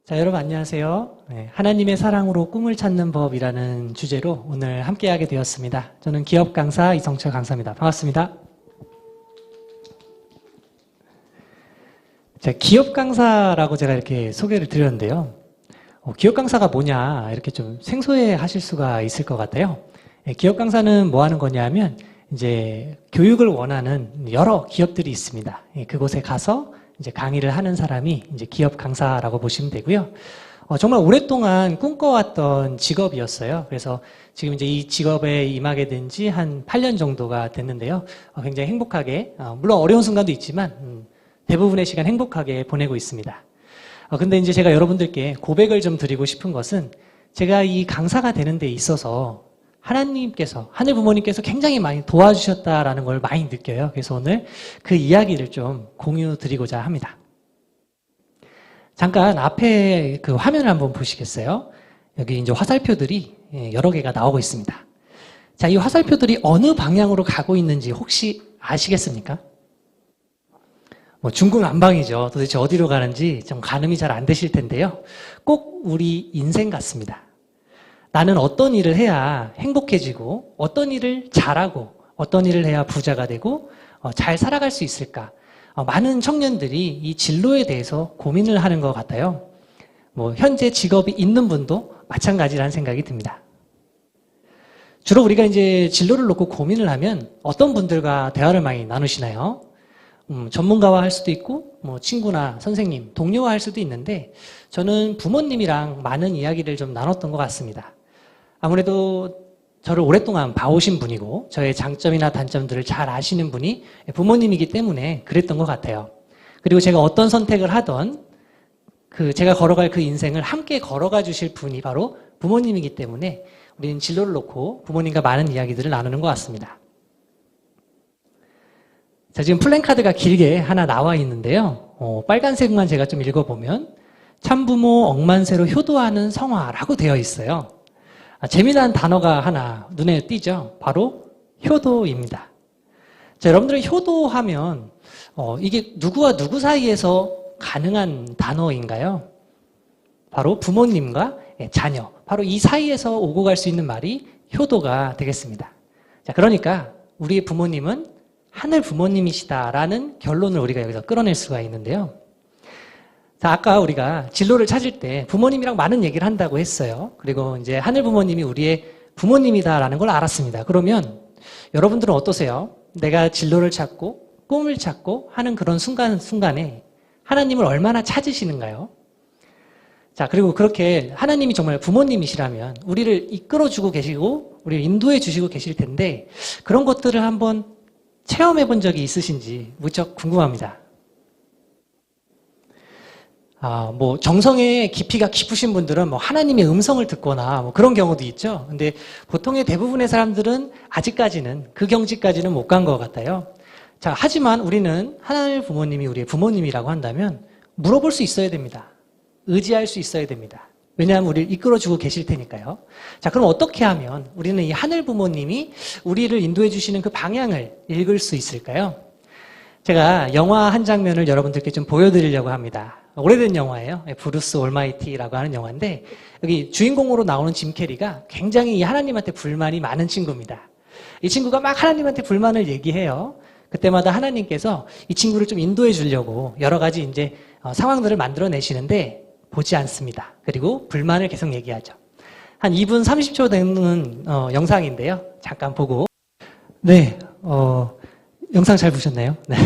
자, 여러분 안녕하세요. 네, 하나님의 사랑으로 꿈을 찾는 법이라는 주제로 오늘 함께하게 되었습니다. 저는 기업 강사 이성철 강사입니다. 반갑습니다. 자, 기업 강사라고 제가 이렇게 소개를 드렸는데요. 기업 강사가 뭐냐 이렇게 좀 생소해 하실 수가 있을 것 같아요. 기업 강사는 뭐 하는 거냐면 이제 교육을 원하는 여러 기업들이 있습니다. 그곳에 가서 이제 강의를 하는 사람이 이제 기업 강사라고 보시면 되고요. 정말 오랫동안 꿈꿔왔던 직업이었어요. 그래서 지금 이제 이 직업에 임하게 된 지 한 8년 정도가 됐는데요. 굉장히 행복하게, 물론 어려운 순간도 있지만, 대부분의 시간 행복하게 보내고 있습니다. 근데 이제 제가 여러분들께 고백을 좀 드리고 싶은 것은 제가 이 강사가 되는 데 있어서 하나님께서, 하늘 부모님께서 굉장히 많이 도와주셨다라는 걸 많이 느껴요. 그래서 오늘 그 이야기를 좀 공유 드리고자 합니다. 잠깐 앞에 그 화면을 한번 보시겠어요? 여기 이제 화살표들이 여러 개가 나오고 있습니다. 자, 이 화살표들이 어느 방향으로 가고 있는지 혹시 아시겠습니까? 뭐 중구난방이죠. 도대체 어디로 가는지 좀 가늠이 잘 안 되실 텐데요. 꼭 우리 인생 같습니다. 나는 어떤 일을 해야 행복해지고 어떤 일을 잘하고 어떤 일을 해야 부자가 되고 잘 살아갈 수 있을까? 많은 청년들이 이 진로에 대해서 고민을 하는 것 같아요. 뭐 현재 직업이 있는 분도 마찬가지라는 생각이 듭니다. 주로 우리가 이제 진로를 놓고 고민을 하면 어떤 분들과 대화를 많이 나누시나요? 전문가와 할 수도 있고 뭐 친구나 선생님, 동료와 할 수도 있는데 저는 부모님이랑 많은 이야기를 좀 나눴던 것 같습니다. 아무래도 저를 오랫동안 봐오신 분이고 저의 장점이나 단점들을 잘 아시는 분이 부모님이기 때문에 그랬던 것 같아요. 그리고 제가 어떤 선택을 하던 제가 걸어갈 그 인생을 함께 걸어가 주실 분이 바로 부모님이기 때문에 우리는 진로를 놓고 부모님과 많은 이야기들을 나누는 것 같습니다. 자, 지금 플랜카드가 길게 하나 나와 있는데요. 빨간색만 제가 좀 읽어보면 참부모 억만세로 효도하는 성화라고 되어 있어요. 재미난 단어가 하나 눈에 띄죠. 바로 효도입니다. 자, 여러분들은 효도하면 이게 누구와 누구 사이에서 가능한 단어인가요? 바로 부모님과 자녀, 바로 이 사이에서 오고 갈 수 있는 말이 효도가 되겠습니다. 자, 그러니까 우리의 부모님은 하늘 부모님이시다라는 결론을 우리가 여기서 끌어낼 수가 있는데요. 자, 아까 우리가 진로를 찾을 때 부모님이랑 많은 얘기를 한다고 했어요. 그리고 이제 하늘 부모님이 우리의 부모님이다라는 걸 알았습니다. 그러면 여러분들은 어떠세요? 내가 진로를 찾고 꿈을 찾고 하는 그런 순간에 하나님을 얼마나 찾으시는가요? 자, 그리고 그렇게 하나님이 정말 부모님이시라면 우리를 이끌어주고 계시고 우리를 인도해 주시고 계실 텐데 그런 것들을 한번 체험해 본 적이 있으신지 무척 궁금합니다. 뭐 정성의 깊이가 깊으신 분들은 뭐 하나님의 음성을 듣거나 뭐 그런 경우도 있죠. 근데 보통의 대부분의 사람들은 아직까지는 그 경지까지는 못 간 것 같아요. 자, 하지만 우리는 하나님 부모님이 우리의 부모님이라고 한다면 물어볼 수 있어야 됩니다. 의지할 수 있어야 됩니다. 왜냐하면 우리를 이끌어주고 계실 테니까요. 자, 그럼 어떻게 하면 우리는 이 하늘 부모님이 우리를 인도해 주시는 그 방향을 읽을 수 있을까요? 제가 영화 한 장면을 여러분들께 좀 보여드리려고 합니다. 오래된 영화예요. 브루스 올마이티라고 하는 영화인데 여기 주인공으로 나오는 짐 캐리가 굉장히 이 하나님한테 불만이 많은 친구입니다. 이 친구가 막 하나님한테 불만을 얘기해요. 그때마다 하나님께서 이 친구를 좀 인도해 주려고 여러 가지 이제 상황들을 만들어내시는데 보지 않습니다. 그리고 불만을 계속 얘기하죠. 한 2분 30초 되는 영상인데요. 잠깐 보고. 네, 영상 잘 보셨나요? 네.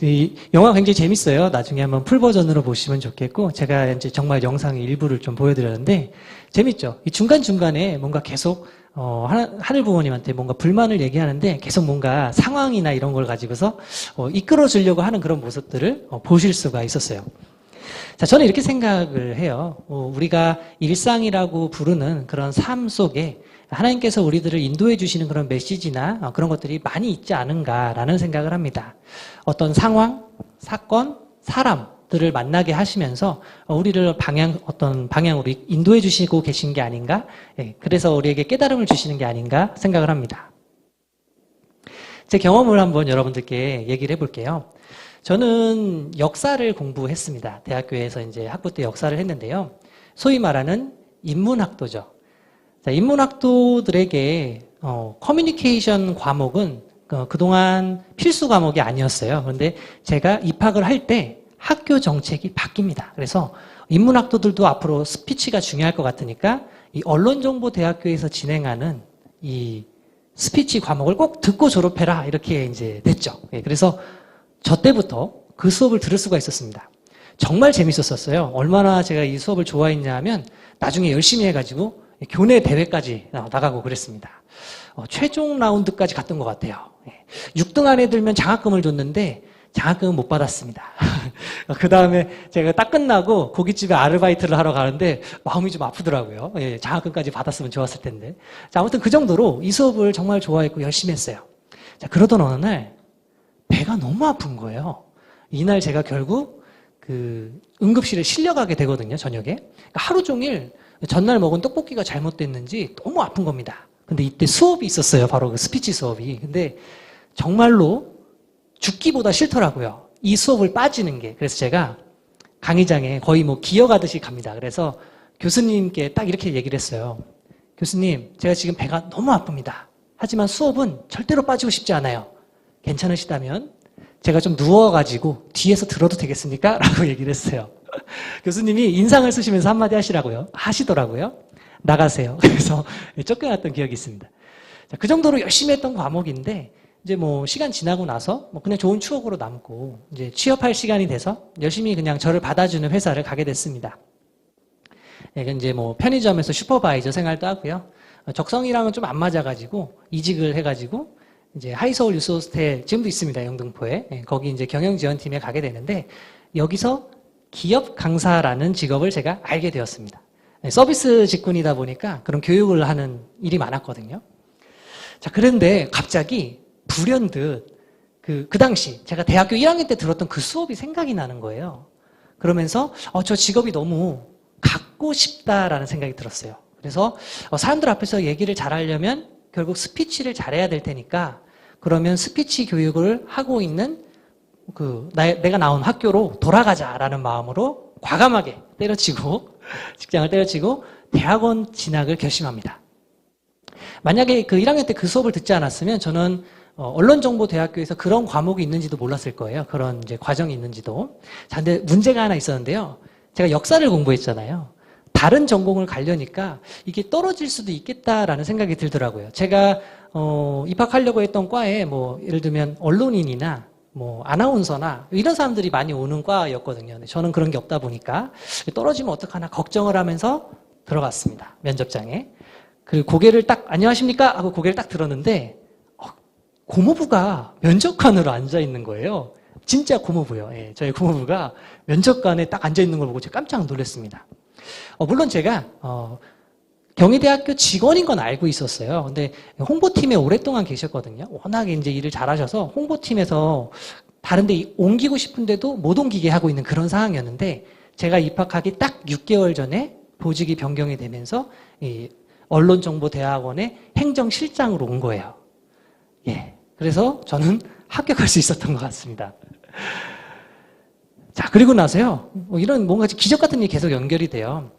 이 영화 굉장히 재밌어요. 나중에 한번 풀 버전으로 보시면 좋겠고, 제가 이제 정말 영상의 일부를 좀 보여드렸는데, 재밌죠? 이 중간중간에 뭔가 계속, 하늘 부모님한테 뭔가 불만을 얘기하는데, 계속 뭔가 상황이나 이런 걸 가지고서, 이끌어 주려고 하는 그런 모습들을 보실 수가 있었어요. 자, 저는 이렇게 생각을 해요. 우리가 일상이라고 부르는 그런 삶 속에 하나님께서 우리들을 인도해 주시는 그런 메시지나 그런 것들이 많이 있지 않은가라는 생각을 합니다. 어떤 상황, 사건, 사람들을 만나게 하시면서 우리를 어떤 방향으로 인도해 주시고 계신 게 아닌가? 그래서 우리에게 깨달음을 주시는 게 아닌가 생각을 합니다. 제 경험을 한번 여러분들께 얘기를 해볼게요. 저는 역사를 공부했습니다. 대학교에서 이제 학부 때 역사를 했는데요. 소위 말하는 인문학도죠. 자, 인문학도들에게 커뮤니케이션 과목은 그동안 필수 과목이 아니었어요. 그런데 제가 입학을 할 때 학교 정책이 바뀝니다. 그래서 인문학도들도 앞으로 스피치가 중요할 것 같으니까 이 언론정보대학교에서 진행하는 이 스피치 과목을 꼭 듣고 졸업해라 이렇게 이제 됐죠. 그래서 저 때부터 그 수업을 들을 수가 있었습니다. 정말 재밌었어요. 얼마나 제가 이 수업을 좋아했냐 하면 나중에 열심히 해가지고 교내 대회까지 나가고 그랬습니다. 최종 라운드까지 갔던 것 같아요. 6등 안에 들면 장학금을 줬는데 장학금은 못 받았습니다. 그 다음에 제가 딱 끝나고 고깃집에 아르바이트를 하러 가는데 마음이 좀 아프더라고요. 장학금까지 받았으면 좋았을 텐데. 자, 아무튼 그 정도로 이 수업을 정말 좋아했고 열심히 했어요. 자, 그러던 어느 날 배가 너무 아픈 거예요. 이날 제가 결국 그 응급실에 실려가게 되거든요, 저녁에. 그러니까 하루 종일 전날 먹은 떡볶이가 잘못됐는지 너무 아픈 겁니다. 근데 이때 수업이 있었어요. 바로 그 스피치 수업이. 근데 정말로 죽기보다 싫더라고요. 이 수업을 빠지는 게. 그래서 제가 강의장에 거의 뭐 기어가듯이 갑니다. 그래서 교수님께 딱 이렇게 얘기를 했어요. 교수님, 제가 지금 배가 너무 아픕니다. 하지만 수업은 절대로 빠지고 싶지 않아요. 괜찮으시다면 제가 좀 누워가지고 뒤에서 들어도 되겠습니까? 라고 얘기를 했어요. 교수님이 인상을 쓰시면서 한마디 하시더라고요. 나가세요. 그래서 쫓겨났던 기억이 있습니다. 자, 그 정도로 열심히 했던 과목인데 이제 뭐 시간 지나고 나서 뭐 그냥 좋은 추억으로 남고 이제 취업할 시간이 돼서 열심히 그냥 저를 받아주는 회사를 가게 됐습니다. 이제 뭐 편의점에서 슈퍼바이저 생활도 하고요. 적성이랑은 좀 안 맞아가지고 이직을 해가지고 이제 하이서울 유스호스텔 지금도 있습니다. 영등포에. 거기 이제 경영지원팀에 가게 되는데 여기서 기업 강사라는 직업을 제가 알게 되었습니다. 서비스 직군이다 보니까 그런 교육을 하는 일이 많았거든요. 자, 그런데 갑자기 불현듯 그 당시 제가 대학교 1학년 때 들었던 그 수업이 생각이 나는 거예요. 그러면서 저 직업이 너무 갖고 싶다라는 생각이 들었어요. 그래서 사람들 앞에서 얘기를 잘하려면 결국 스피치를 잘해야 될 테니까 그러면 스피치 교육을 하고 있는 내가 나온 학교로 돌아가자라는 마음으로 과감하게 직장을 때려치고 대학원 진학을 결심합니다. 만약에 그 1학년 때 그 수업을 듣지 않았으면 저는 언론정보대학교에서 그런 과목이 있는지도 몰랐을 거예요. 그런 이제 과정이 있는지도. 자, 근데 문제가 하나 있었는데요. 제가 역사를 공부했잖아요. 다른 전공을 가려니까 이게 떨어질 수도 있겠다라는 생각이 들더라고요. 제가 입학하려고 했던 과에 뭐 예를 들면 언론인이나 뭐 아나운서나 이런 사람들이 많이 오는 과였거든요. 근데 저는 그런 게 없다 보니까 떨어지면 어떡하나 걱정을 하면서 들어갔습니다. 면접장에. 그 고개를 딱 안녕하십니까 하고 고개를 딱 들었는데 고모부가 면접관으로 앉아 있는 거예요. 진짜 고모부요. 예, 저희 고모부가 면접관에 딱 앉아 있는 걸 보고 제가 깜짝 놀랐습니다. 물론 제가 경희대학교 직원인 건 알고 있었어요. 근데 홍보팀에 오랫동안 계셨거든요. 워낙에 이제 일을 잘하셔서 홍보팀에서 다른 데 옮기고 싶은데도 못 옮기게 하고 있는 그런 상황이었는데 제가 입학하기 딱 6개월 전에 보직이 변경이 되면서 이 언론정보대학원의 행정실장으로 온 거예요. 예. 그래서 저는 합격할 수 있었던 것 같습니다. 자, 그리고 나서요, 이런 뭔가 기적 같은 일이 계속 연결이 돼요.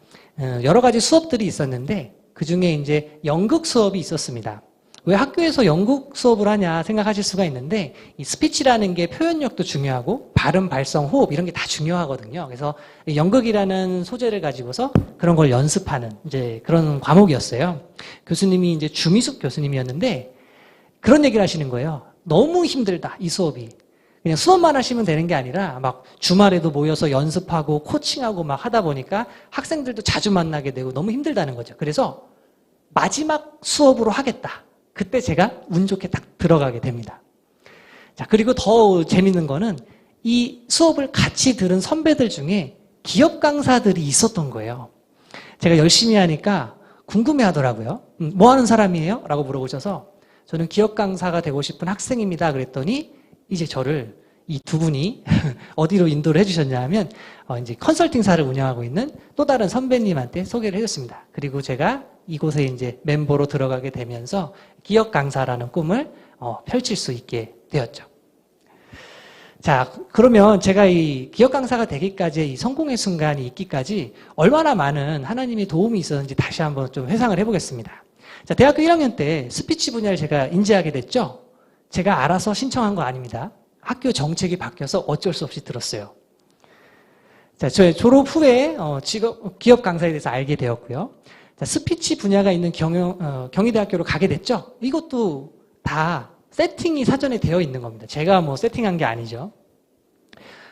여러 가지 수업들이 있었는데, 그 중에 이제 연극 수업이 있었습니다. 왜 학교에서 연극 수업을 하냐 생각하실 수가 있는데, 이 스피치라는 게 표현력도 중요하고, 발음, 발성, 호흡, 이런 게 다 중요하거든요. 그래서 연극이라는 소재를 가지고서 그런 걸 연습하는 이제 그런 과목이었어요. 교수님이 이제 주미숙 교수님이었는데, 그런 얘기를 하시는 거예요. 너무 힘들다, 이 수업이. 그냥 수업만 하시면 되는 게 아니라 막 주말에도 모여서 연습하고 코칭하고 막 하다 보니까 학생들도 자주 만나게 되고 너무 힘들다는 거죠. 그래서 마지막 수업으로 하겠다. 그때 제가 운 좋게 딱 들어가게 됩니다. 자, 그리고 더 재밌는 거는 이 수업을 같이 들은 선배들 중에 기업 강사들이 있었던 거예요. 제가 열심히 하니까 궁금해 하더라고요. 뭐 하는 사람이에요? 라고 물어보셔서 저는 기업 강사가 되고 싶은 학생입니다. 그랬더니 이제 저를 이 두 분이 어디로 인도를 해주셨냐 하면 이제 컨설팅사를 운영하고 있는 또 다른 선배님한테 소개를 해줬습니다. 그리고 제가 이곳에 이제 멤버로 들어가게 되면서 기업 강사라는 꿈을 펼칠 수 있게 되었죠. 자, 그러면 제가 이 기업 강사가 되기까지의 이 성공의 순간이 있기까지 얼마나 많은 하나님의 도움이 있었는지 다시 한번 좀 회상을 해보겠습니다. 자, 대학교 1학년 때 스피치 분야를 제가 인지하게 됐죠. 제가 알아서 신청한 거 아닙니다. 학교 정책이 바뀌어서 어쩔 수 없이 들었어요. 자, 저의 졸업 후에 기업 강사에 대해서 알게 되었고요. 자, 스피치 분야가 있는 경희대학교로 가게 됐죠. 이것도 다 세팅이 사전에 되어 있는 겁니다. 제가 뭐 세팅한 게 아니죠.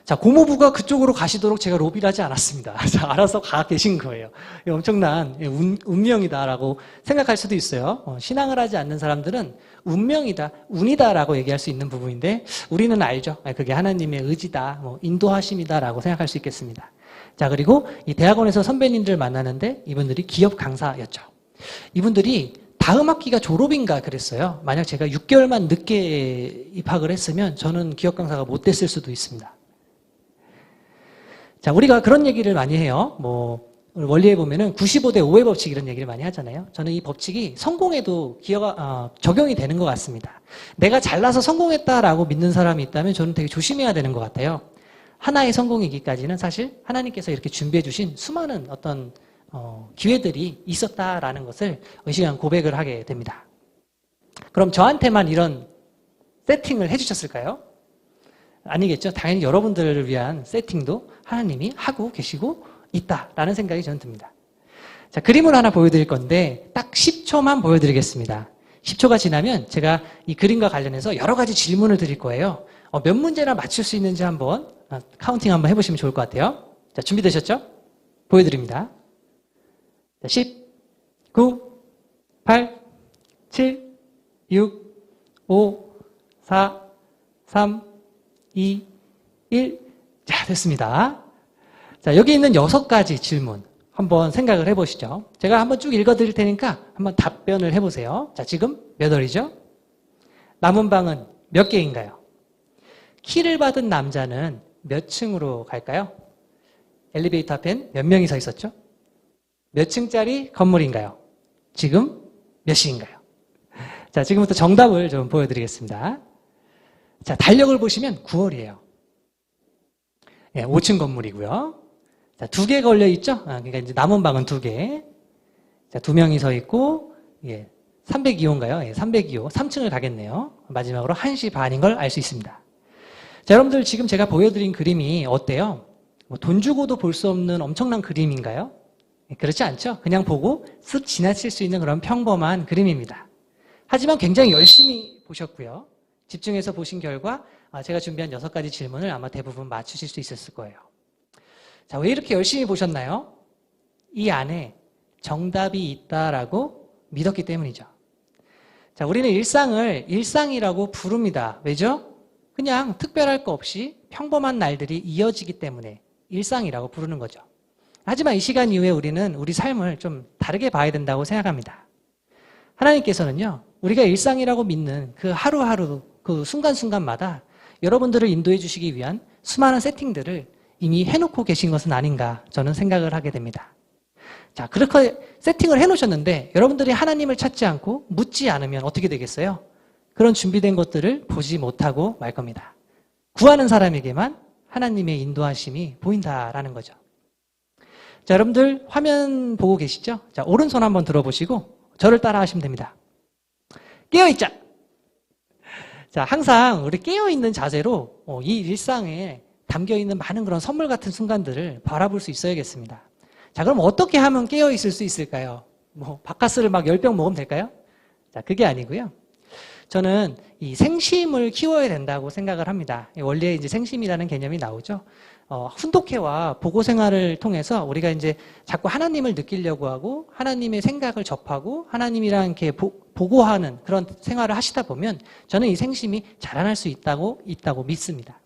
자, 고모부가 그쪽으로 가시도록 제가 로비를 하지 않았습니다. 자, 알아서 가 계신 거예요. 엄청난 운명이다라고 생각할 수도 있어요. 신앙을 하지 않는 사람들은 운명이다, 운이다라고 얘기할 수 있는 부분인데 우리는 알죠. 그게 하나님의 의지다, 인도하심이다라고 생각할 수 있겠습니다. 자, 그리고 이 대학원에서 선배님들 만나는데 이분들이 기업 강사였죠. 이분들이 다음 학기가 졸업인가 그랬어요. 만약 제가 6개월만 늦게 입학을 했으면 저는 기업 강사가 못 됐을 수도 있습니다. 자, 우리가 그런 얘기를 많이 해요. 원리에 보면은 95대 5의 법칙 이런 얘기를 많이 하잖아요. 저는 이 법칙이 성공에도 적용이 되는 것 같습니다. 내가 잘나서 성공했다라고 믿는 사람이 있다면 저는 되게 조심해야 되는 것 같아요. 하나의 성공이기까지는 사실 하나님께서 이렇게 준비해 주신 수많은 어떤 기회들이 있었다라는 것을 이 시간 고백을 하게 됩니다. 그럼 저한테만 이런 세팅을 해주셨을까요? 아니겠죠. 당연히 여러분들을 위한 세팅도 하나님이 하고 계시고 있다라는 생각이 저는 듭니다. 자, 그림을 하나 보여드릴 건데 딱 10초만 보여드리겠습니다. 10초가 지나면 제가 이 그림과 관련해서 여러 가지 질문을 드릴 거예요. 몇 문제나 맞출 수 있는지 한번 카운팅 한번 해보시면 좋을 것 같아요. 자, 준비되셨죠? 보여드립니다. 10, 9, 8, 7, 6, 5, 4, 3, 2, 1. 자, 됐습니다. 자, 여기 있는 6가지 질문 한번 생각을 해보시죠. 제가 한번 쭉 읽어드릴 테니까 한번 답변을 해보세요. 자, 지금 몇 월이죠? 남은 방은 몇 개인가요? 키를 받은 남자는 몇 층으로 갈까요? 엘리베이터 앞엔 몇 명이 서 있었죠? 몇 층짜리 건물인가요? 지금 몇 시인가요? 자, 지금부터 정답을 좀 보여드리겠습니다. 자, 달력을 보시면 9월이에요. 예, 5층 건물이고요. 자, 2개 걸려 있죠? 그러니까 이제 남은 방은 2개. 자, 2명이 서 있고, 302호인가요? 예, 302호. 3층을 가겠네요. 마지막으로 1시 반인 걸 알 수 있습니다. 자, 여러분들 지금 제가 보여드린 그림이 어때요? 돈 주고도 볼 수 없는 엄청난 그림인가요? 그렇지 않죠? 그냥 보고 쓱 지나칠 수 있는 그런 평범한 그림입니다. 하지만 굉장히 열심히 보셨고요. 집중해서 보신 결과 제가 준비한 6가지 질문을 아마 대부분 맞추실 수 있었을 거예요. 자, 왜 이렇게 열심히 보셨나요? 이 안에 정답이 있다라고 믿었기 때문이죠. 자, 우리는 일상을 일상이라고 부릅니다. 왜죠? 그냥 특별할 거 없이 평범한 날들이 이어지기 때문에 일상이라고 부르는 거죠. 하지만 이 시간 이후에 우리는 우리 삶을 좀 다르게 봐야 된다고 생각합니다. 하나님께서는요, 우리가 일상이라고 믿는 그 하루하루, 그 순간순간마다 여러분들을 인도해 주시기 위한 수많은 세팅들을 이미 해놓고 계신 것은 아닌가 저는 생각을 하게 됩니다. 자, 그렇게 세팅을 해놓으셨는데 여러분들이 하나님을 찾지 않고 묻지 않으면 어떻게 되겠어요? 그런 준비된 것들을 보지 못하고 말 겁니다. 구하는 사람에게만 하나님의 인도하심이 보인다라는 거죠. 자, 여러분들 화면 보고 계시죠? 자, 오른손 한번 들어보시고 저를 따라 하시면 됩니다. 깨어있자! 자, 항상 우리 깨어있는 자세로 이 일상에 담겨있는 많은 그런 선물 같은 순간들을 바라볼 수 있어야겠습니다. 자, 그럼 어떻게 하면 깨어있을 수 있을까요? 바카스를 막 10병 먹으면 될까요? 자, 그게 아니고요. 저는 이 생심을 키워야 된다고 생각을 합니다. 원래 이제 생심이라는 개념이 나오죠. 훈독회와 보고 생활을 통해서 우리가 이제 자꾸 하나님을 느끼려고 하고 하나님의 생각을 접하고 하나님이랑 이렇게 보고하는 그런 생활을 하시다 보면 저는 이 생심이 자라날 수 있다고 믿습니다.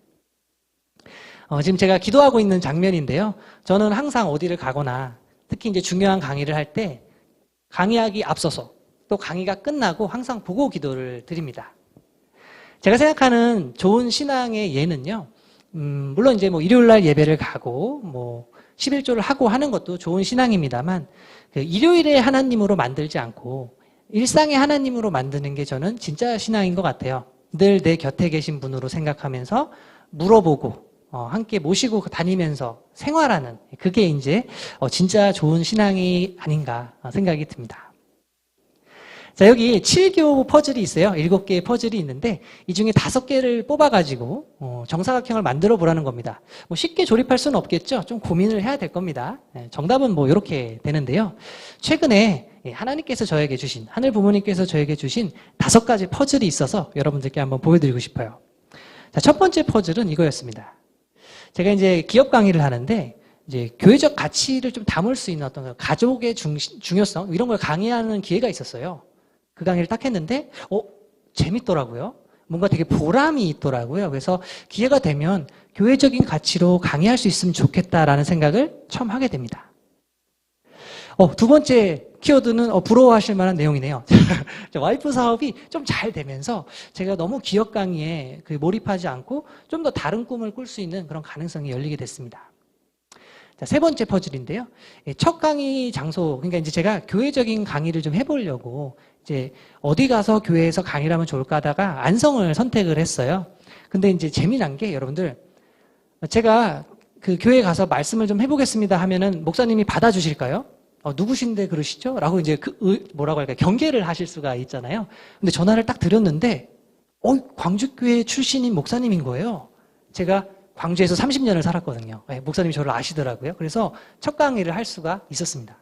지금 제가 기도하고 있는 장면인데요. 저는 항상 어디를 가거나 특히 이제 중요한 강의를 할 때 강의하기 앞서서 또 강의가 끝나고 항상 보고 기도를 드립니다. 제가 생각하는 좋은 신앙의 예는요. 물론 이제 일요일 날 예배를 가고 11조를 하고 하는 것도 좋은 신앙입니다만 그 일요일에 하나님으로 만들지 않고 일상의 하나님으로 만드는 게 저는 진짜 신앙인 것 같아요. 늘 내 곁에 계신 분으로 생각하면서 물어보고 함께 모시고 다니면서 생활하는 그게 이제 진짜 좋은 신앙이 아닌가 생각이 듭니다. 자, 여기 7교 퍼즐이 있어요. 7개의 퍼즐이 있는데 이 중에 5개를 뽑아가지고 정사각형을 만들어 보라는 겁니다. 뭐 쉽게 조립할 수는 없겠죠. 좀 고민을 해야 될 겁니다. 정답은 뭐 이렇게 되는데요. 최근에 하나님께서 저에게 주신, 하늘 부모님께서 저에게 주신 5가지 퍼즐이 있어서 여러분들께 한번 보여드리고 싶어요. 자, 첫 번째 퍼즐은 이거였습니다. 제가 이제 기업 강의를 하는데 이제 교회적 가치를 좀 담을 수 있는 어떤 가족의 중요성 이런 걸 강의하는 기회가 있었어요. 그 강의를 딱 했는데 재밌더라고요. 뭔가 되게 보람이 있더라고요. 그래서 기회가 되면 교회적인 가치로 강의할 수 있으면 좋겠다라는 생각을 처음 하게 됩니다. 두 번째 키워드는 부러워하실 만한 내용이네요. 와이프 사업이 좀 잘 되면서 제가 너무 기업 강의에 몰입하지 않고 좀 더 다른 꿈을 꿀 수 있는 그런 가능성이 열리게 됐습니다. 자, 세 번째 퍼즐인데요. 첫 강의 장소, 그러니까 이제 제가 교회적인 강의를 좀 해보려고 이제 어디 가서 교회에서 강의를 하면 좋을까 하다가 안성을 선택을 했어요. 근데 이제 재미난 게 여러분들, 제가 그 교회 가서 말씀을 좀 해보겠습니다 하면은 목사님이 받아주실까요? 누구신데 그러시죠? 라고 이제 뭐라고 할까요? 경계를 하실 수가 있잖아요. 근데 전화를 딱 드렸는데, 광주교회 출신인 목사님인 거예요. 제가 광주에서 30년을 살았거든요. 목사님이 저를 아시더라고요. 그래서 첫 강의를 할 수가 있었습니다.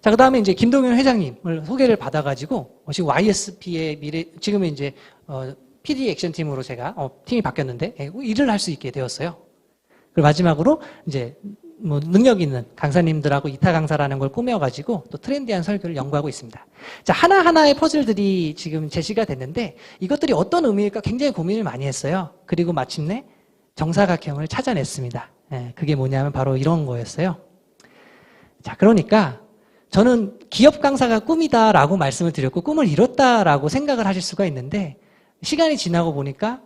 자, 그 다음에 이제 김동현 회장님을 소개를 받아가지고, 지금 YSP의 지금은 이제, PD 액션 팀으로 제가, 팀이 바뀌었는데, 일을 할 수 있게 되었어요. 그리고 마지막으로, 이제, 능력 있는 강사님들하고 이타 강사라는 걸 꾸며가지고 또 트렌디한 설교를 연구하고 있습니다. 자, 하나하나의 퍼즐들이 지금 제시가 됐는데 이것들이 어떤 의미일까 굉장히 고민을 많이 했어요. 그리고 마침내 정사각형을 찾아냈습니다. 그게 뭐냐면 바로 이런 거였어요. 자, 그러니까 저는 기업 강사가 꿈이다라고 말씀을 드렸고 꿈을 이뤘다라고 생각을 하실 수가 있는데 시간이 지나고 보니까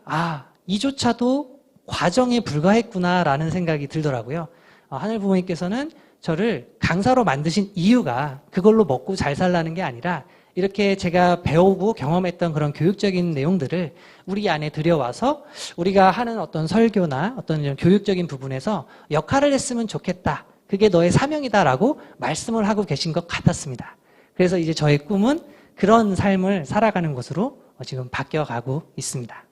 이조차도 과정에 불과했구나라는 생각이 들더라고요. 하늘 부모님께서는 저를 강사로 만드신 이유가 그걸로 먹고 잘 살라는 게 아니라 이렇게 제가 배우고 경험했던 그런 교육적인 내용들을 우리 안에 들여와서 우리가 하는 어떤 설교나 어떤 이런 교육적인 부분에서 역할을 했으면 좋겠다. 그게 너의 사명이다라고 말씀을 하고 계신 것 같았습니다. 그래서 이제 저의 꿈은 그런 삶을 살아가는 것으로 지금 바뀌어가고 있습니다.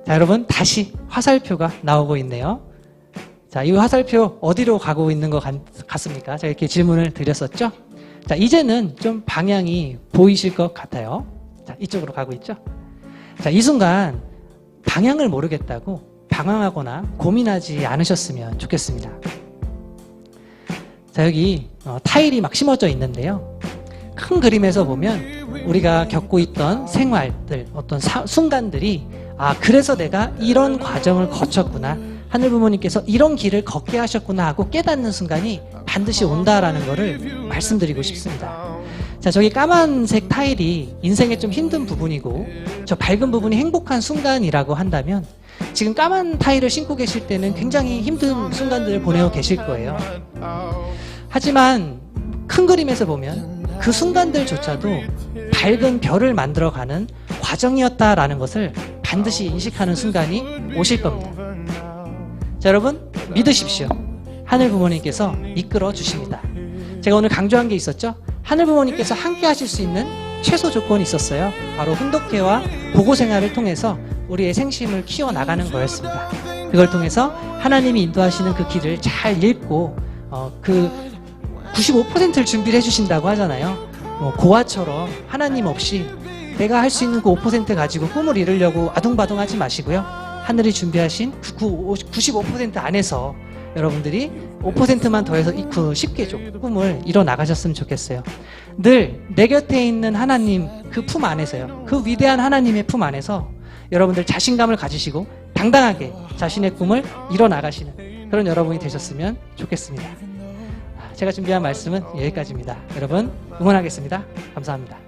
자, 여러분 다시 화살표가 나오고 있네요. 자, 이 화살표 어디로 가고 있는 것 같습니까? 제가 이렇게 질문을 드렸었죠. 자, 이제는 좀 방향이 보이실 것 같아요. 자, 이쪽으로 가고 있죠. 자, 이 순간 방향을 모르겠다고 방황하거나 고민하지 않으셨으면 좋겠습니다. 자, 여기 타일이 막 심어져 있는데요. 큰 그림에서 보면 우리가 겪고 있던 생활들, 어떤 순간들이 그래서 내가 이런 과정을 거쳤구나. 하늘 부모님께서 이런 길을 걷게 하셨구나 하고 깨닫는 순간이 반드시 온다라는 것을 말씀드리고 싶습니다. 자, 저기 까만색 타일이 인생의 좀 힘든 부분이고 저 밝은 부분이 행복한 순간이라고 한다면 지금 까만 타일을 신고 계실 때는 굉장히 힘든 순간들을 보내고 계실 거예요. 하지만 큰 그림에서 보면 그 순간들조차도 밝은 별을 만들어가는 과정이었다라는 것을 반드시 인식하는 순간이 오실 겁니다. 자, 여러분 믿으십시오. 하늘 부모님께서 이끌어 주십니다. 제가 오늘 강조한 게 있었죠? 하늘 부모님께서 함께 하실 수 있는 최소 조건이 있었어요. 바로 훈독회와 보고생활을 통해서 우리의 생심을 키워나가는 거였습니다. 그걸 통해서 하나님이 인도하시는 그 길을 잘 읽고 그 95%를 준비를 해주신다고 하잖아요. 고아처럼 하나님 없이 내가 할 수 있는 그 5% 가지고 꿈을 이루려고 아둥바둥하지 마시고요. 하늘이 준비하신 그 95% 안에서 여러분들이 5%만 더해서 쉽게 꿈을 이뤄 나가셨으면 좋겠어요. 늘 내 곁에 있는 하나님 그 품 안에서요. 그 위대한 하나님의 품 안에서 여러분들 자신감을 가지시고 당당하게 자신의 꿈을 이뤄 나가시는 그런 여러분이 되셨으면 좋겠습니다. 제가 준비한 말씀은 여기까지입니다. 여러분 응원하겠습니다. 감사합니다.